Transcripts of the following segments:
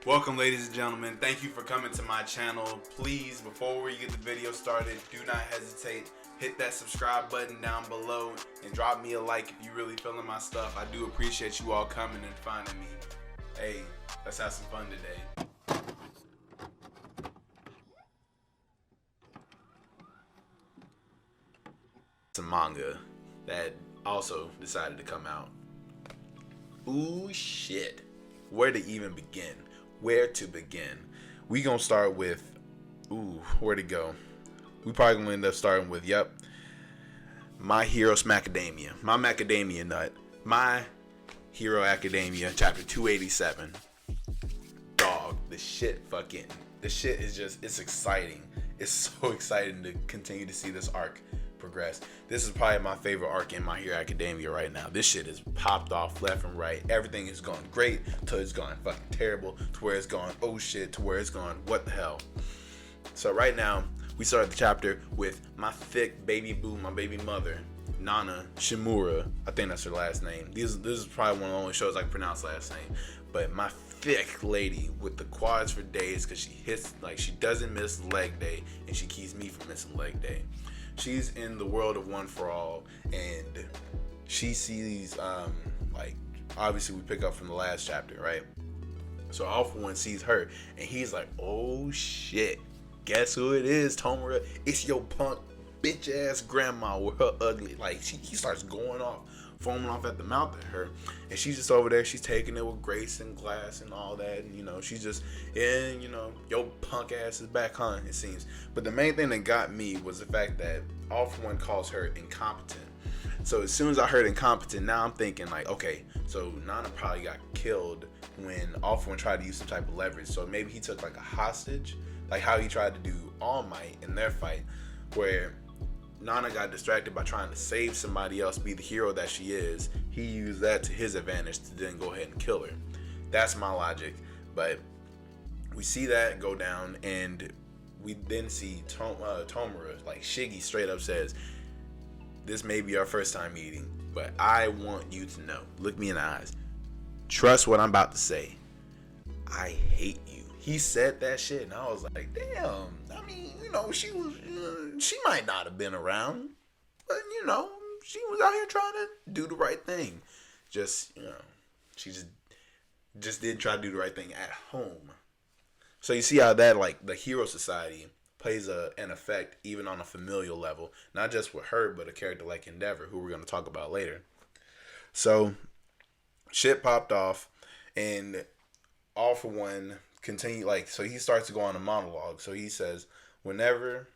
Welcome, ladies and gentlemen. Thank you for coming to my channel. Please, before we get the video started, do not hesitate. Hit that subscribe button down below and drop me a like if you really feeling my stuff. I do appreciate you all coming and finding me. Hey, let's have some fun today. Some manga that also decided to come out. Ooh, shit. Where to even begin? Where to begin? We gonna start with, where to go? We probably gonna end up starting with, My Hero Smacademia. My Macadamia Nut. My Hero Academia, chapter 287. Dog, the shit is just, it's exciting. It's so exciting to continue to see this arc progress. This is probably my favorite arc in My Hero Academia right now. This shit is popped off left and right. Everything is going great till it's gone fucking terrible, to where it's gone oh shit, to where it's gone what the hell. So right now we start the chapter with my thick baby boo, my baby mother, Nana Shimura. I think that's her last name. This is probably one of the only shows I can pronounce last name. But my thick lady with the quads for days, because she hits, like, she doesn't miss leg day, and she keeps me from missing leg day. She's in the world of One for All, and she sees, like, obviously we pick up from the last chapter, right? So All For One sees her, and he's like, oh shit, guess who it is, Tomura? It's your punk bitch ass grandma with her ugly, like, he starts going off, foaming off at the mouth at her, and she's just over there, she's taking it with grace and class and all that, and she's just, your punk ass is back, huh, it seems. But the main thing that got me was the fact that All For One calls her incompetent. So as soon as I heard incompetent, now I'm thinking like, okay, so Nana probably got killed when All For One tried to use some type of leverage, so maybe he took like a hostage, like how he tried to do All Might in their fight, where Nana got distracted by trying to save somebody else, be the hero that she is. He used that to his advantage to then go ahead and kill her. That's my logic. But we see that go down, and we then see Tomura, like Shiggy straight up says, this may be our first time meeting, but I want you to know, look me in the eyes, trust what I'm about to say. I hate you. He said that shit, and I was like, damn. I mean, she might not have been around, but she was out here trying to do the right thing. Just, she just did try to do the right thing at home. So you see how that, like, the hero society plays an effect even on a familial level, not just with her, but a character like Endeavor, who we're going to talk about later. So shit popped off, and All For One continue, like, so he starts to go on a monologue. So he says, whenever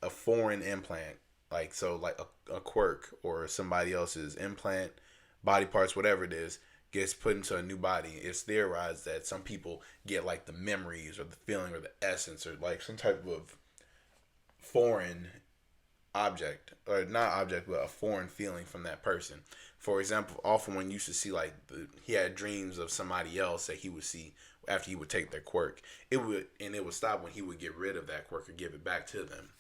a foreign implant, like, so like a quirk or somebody else's implant, body parts, whatever it is, gets put into a new body, it's theorized that some people get like the memories or the feeling or the essence or like some type of foreign object, or not object, but a foreign feeling from that person. For example, All For One used to see like he had dreams of somebody else that he would see after he would take their quirk. It would stop when he would get rid of that quirk or give it back to them.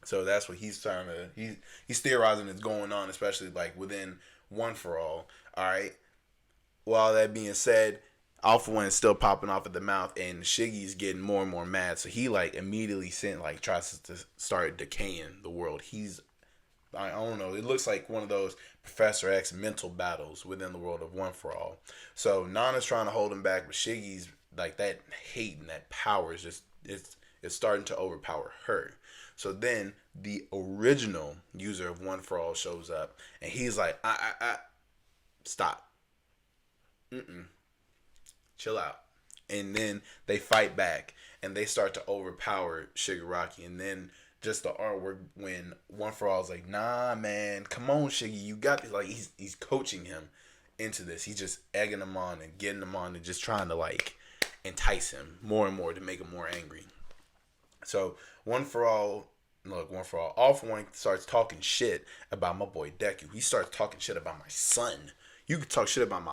So that's what he's trying to, he's theorizing is going on, especially like within One For All. All right. Well, all that being said, All For One is still popping off at the mouth, and Shiggy's getting more and more mad. So he like immediately tries to start decaying the world. I don't know. It looks like one of those Professor X mental battles within the world of One For All. So Nana's trying to hold him back, but Shiggy's like that hate and that power is just it's starting to overpower her. So then the original user of One For All shows up, and he's like, stop. Chill out. And then they fight back, and they start to overpower Shigaraki. And then just the artwork when One For All is like, nah, man, come on, Shiggy, you got this. Like, he's coaching him into this. He's just egging him on and getting him on and just trying to like entice him more and more to make him more angry. So All For One starts talking shit about my boy Deku. He starts talking shit about my son. You could talk shit about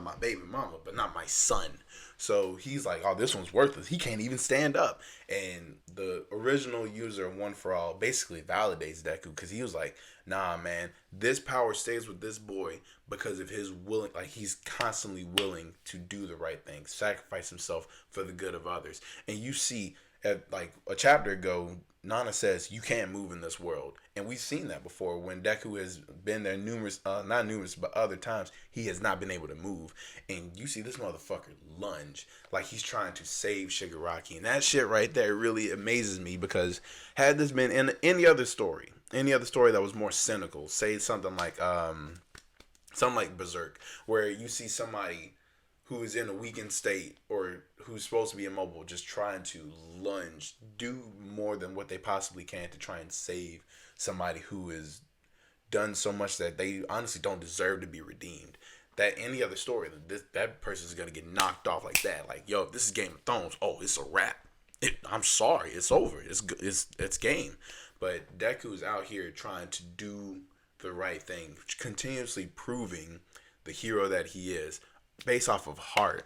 my baby mama, but not my son. So he's like, oh, this one's worthless. He can't even stand up. And the original user of One for All basically validates Deku because he was like, nah, man, this power stays with this boy because of his willing, like he's constantly willing to do the right thing, sacrifice himself for the good of others. And you see, at like a chapter ago, Nana says you can't move in this world, and we've seen that before when Deku has been there numerous, not numerous, but other times he has not been able to move, and you see this motherfucker lunge like he's trying to save Shigaraki, and that shit right there really amazes me because had this been in any other story that was more cynical, say something like Berserk, where you see somebody who is in a weakened state or who's supposed to be immobile just trying to lunge, do more than what they possibly can to try and save somebody who has done so much that they honestly don't deserve to be redeemed. That any other story, that person is gonna get knocked off like that. Like, yo, if this is Game of Thrones, oh, it's a wrap. I'm sorry, it's over. It's game. But Deku's out here trying to do the right thing, continuously proving the hero that he is, based off of heart.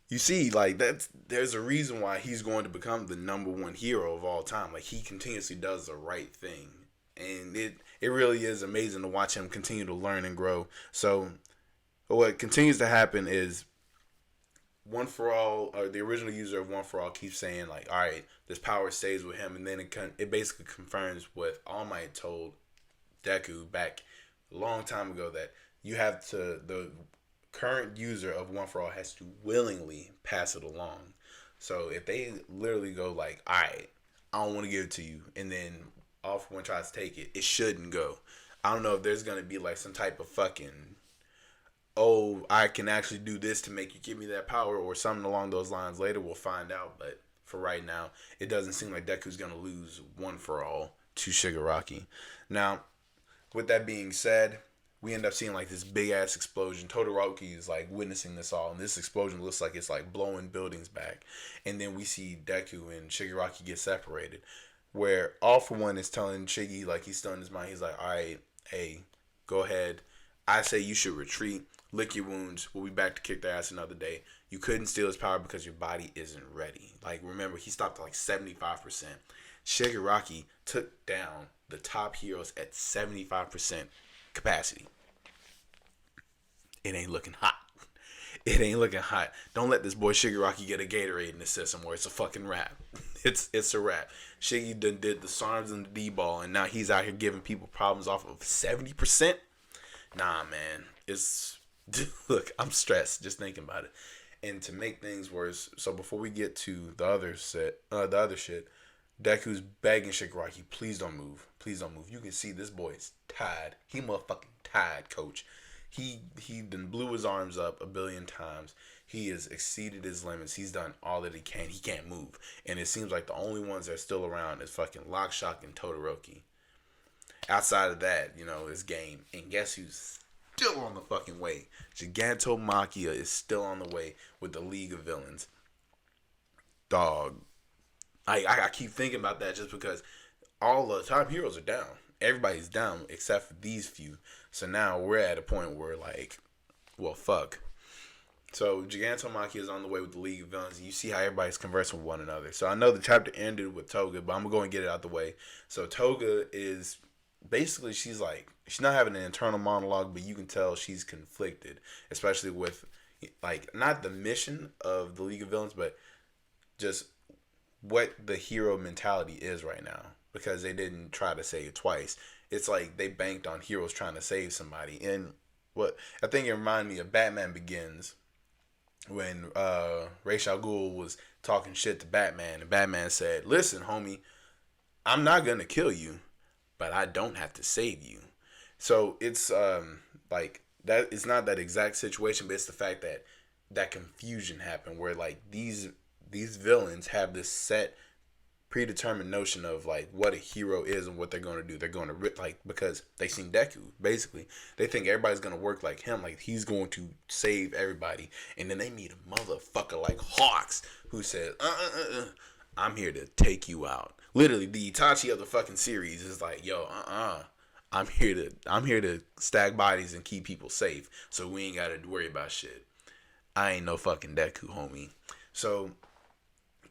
You see, like there's a reason why he's going to become the number one hero of all time. Like he continuously does the right thing, and it really is amazing to watch him continue to learn and grow. So what continues to happen is One for All, or the original user of One for All, keeps saying like, all right, this power stays with him, and then it basically confirms what All Might told Deku back a long time ago, that you have to, the current user of One for All has to willingly pass it along. So if they literally go like, all right, I don't want to give it to you, and then All for One tries to take it, it shouldn't go. I don't know if there's gonna be like some type of fucking, oh, I can actually do this to make you give me that power, or something along those lines. Later we'll find out, but for right now, it doesn't seem like Deku's gonna lose One for All to Shigaraki. Now, with that being said, we end up seeing like this big ass explosion. Todoroki is like witnessing this all, and this explosion looks like it's like blowing buildings back. And then we see Deku and Shigaraki get separated, where All for One is telling Shiggy, like he's still in his mind, he's like, all right, hey, go ahead. I say you should retreat, lick your wounds. We'll be back to kick their ass another day. You couldn't steal his power because your body isn't ready. Like, remember, he stopped at like 75%. Shigaraki took down the top heroes at 75% capacity. It ain't looking hot. It ain't looking hot. Don't let this boy Shigaraki get a Gatorade in the system where it's a fucking wrap. It's a wrap. Shiggy done did the SARMs and the D-ball, and now he's out here giving people problems off of 70%. Nah, man. Look, I'm stressed just thinking about it. And to make things worse, so before we get to the other shit, Deku's begging Shigaraki, please don't move. Please don't move. You can see this boy is tired. He motherfucking tired, coach. He done blew his arms up a billion times. He has exceeded his limits. He's done all that he can. He can't move. And it seems like the only ones that are still around is fucking Lockshock and Todoroki. Outside of that, it's game. And guess who's still on the fucking way? Gigantomachia is still on the way with the League of Villains. Dog. I keep thinking about that just because all the top heroes are down. Everybody's down except for these few. So now we're at a point where like, well, fuck. So Gigantomachia is on the way with the League of Villains, and you see how everybody's conversing with one another. So I know the chapter ended with Toga, but I'm going to go and get it out the way. So Toga is basically, she's not having an internal monologue, but you can tell she's conflicted, especially with like not the mission of the League of Villains, but just what the hero mentality is right now, because they didn't try to say it twice. It's like they banked on heroes trying to save somebody. And what I think it reminded me of Batman Begins, when Ra's al Ghul was talking shit to Batman, and Batman said, listen, homie, I'm not gonna kill you, but I don't have to save you. So it's like that. It's not that exact situation, but it's the fact that that confusion happened, where like these villains have this set predetermined notion of like what a hero is and what they're going to do. They're going to like, because they seen Deku, basically they think everybody's going to work like him, like he's going to save everybody. And then they meet a motherfucker like Hawks who says I'm here to take you out. Literally the Itachi of the fucking series is like, yo, I'm here to stack bodies and keep people safe, so we ain't gotta worry about shit. I ain't no fucking Deku, homie. So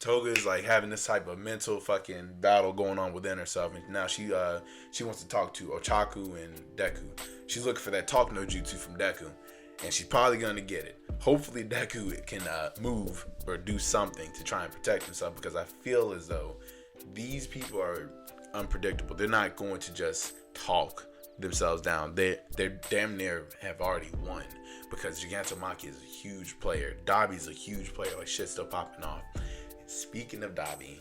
Toga is like having this type of mental fucking battle going on within herself, and now she wants to talk to Ochaku and Deku. She's looking for that talk no jutsu from Deku, and she's probably gonna get it. Hopefully Deku can move or do something to try and protect himself, because I feel as though these people are unpredictable. They're not going to just talk themselves down. They're damn near have already won, because Gigantomachia is a huge player. Dabi's a huge player. Like, shit's still popping off. Speaking of Dabi,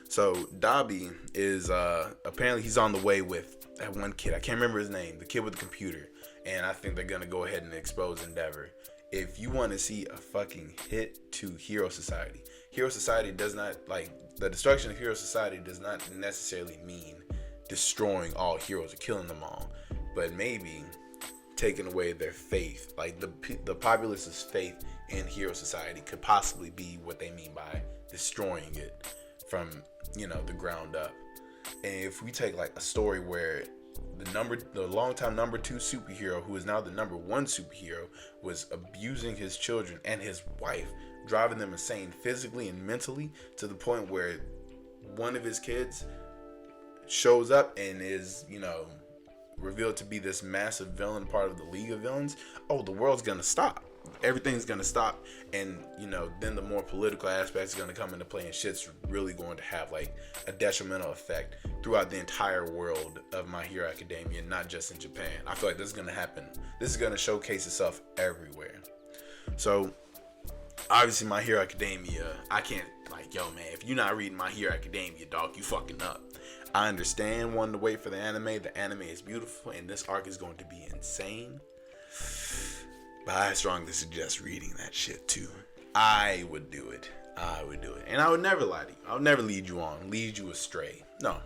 so Dabi is apparently he's on the way with that one kid. I can't remember his name. The kid with the computer, and I think they're gonna go ahead and expose Endeavor. If you want to see a fucking hit to Hero Society, Hero Society does not, like, the destruction of Hero Society does not necessarily mean destroying all heroes or killing them all, but maybe taking away their faith. Like, the populace's faith in Hero Society could possibly be what they mean by destroying it from, the ground up. And if we take like a story where the longtime number 2 superhero, who is now the number 1 superhero, was abusing his children and his wife, driving them insane physically and mentally, to the point where one of his kids shows up and is, revealed to be this massive villain, part of the League of Villains. Oh, the world's gonna stop. Everything's gonna stop, and then the more political aspects are gonna come into play, and shit's really going to have like a detrimental effect throughout the entire world of My Hero Academia, not just in Japan. I feel like this is gonna happen. This is gonna showcase itself everywhere. So obviously, My Hero Academia, I can't, like, yo man, if you're not reading My Hero Academia, dog, you fucking up. I understand wanting to wait for the anime. The anime is beautiful, and this arc is going to be insane. But I strongly suggest reading that shit too. I would do it. And I would never lie to you. I would never lead you astray. No,